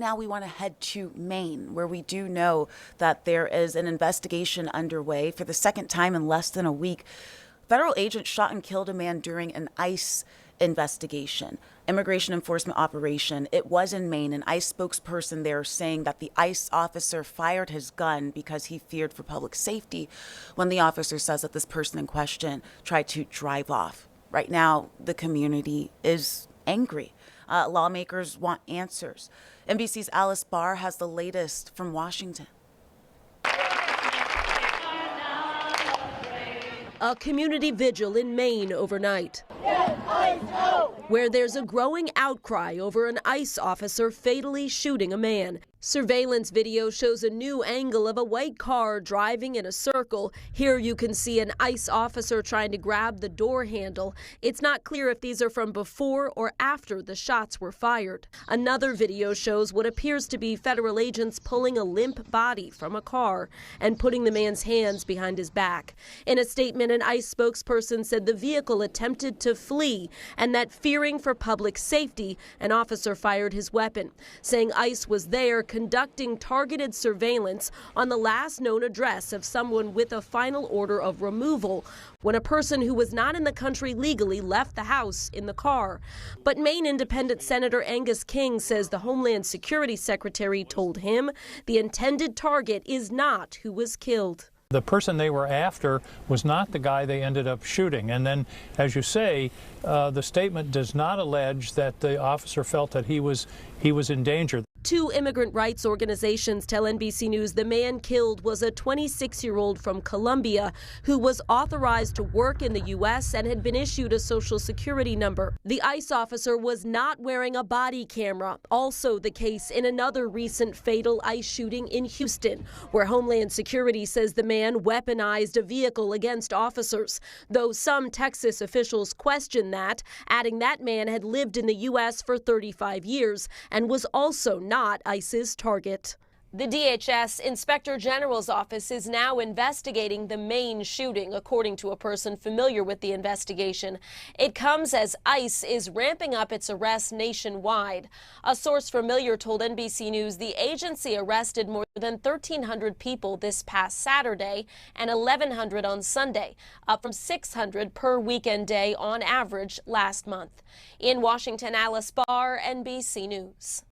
Now we want to head to Maine, where we do know that there is an investigation underway for the second time in less than a week. Federal agents shot and killed a man during an ICE investigation, immigration enforcement operation. It was in Maine. An ICE spokesperson there saying that the ICE officer fired his gun because he feared for public safety, when the officer says that this person in question tried to drive off. Right now, the community is angry. Lawmakers want answers. NBC's Alice Barr has the latest from Washington. A community vigil in Maine overnight, where there's a growing outcry over an ICE officer fatally shooting a man. Surveillance video shows a new angle of a white car driving in a circle. Here you can see an ICE officer trying to grab the door handle. It's not clear if these are from before or after the shots were fired. Another video shows what appears to be federal agents pulling a limp body from a car and putting the man's hands behind his back. In a statement, an ICE spokesperson said the vehicle attempted to flee and that, fearing for public safety, an officer fired his weapon, saying ICE was there conducting targeted surveillance on the last known address of someone with a final order of removal when a person who was not in the country legally left the house in the car. But Maine Independent Senator Angus King says the Homeland Security Secretary told him the intended target is not who was killed. The person they were after was not the guy they ended up shooting. And then, as you say, the statement does not allege that the officer felt that he was in danger. Two immigrant rights organizations tell NBC News the man killed was a 26-year-old from Colombia who was authorized to work in the U.S. and had been issued a Social Security number. The ICE officer was not wearing a body camera, also the case in another recent fatal ICE shooting in Houston, where Homeland Security says the man weaponized a vehicle against officers, though some Texas officials question that, adding that man had lived in the U.S. for 35 years and was also not ICE's target. The DHS Inspector General's office is now investigating the Maine shooting, according to a person familiar with the investigation. It comes as ICE is ramping up its arrests nationwide. A source familiar told NBC News the agency arrested more than 1,300 people this past Saturday and 1,100 on Sunday, up from 600 per weekend day on average last month. In Washington, Alice Barr, NBC News.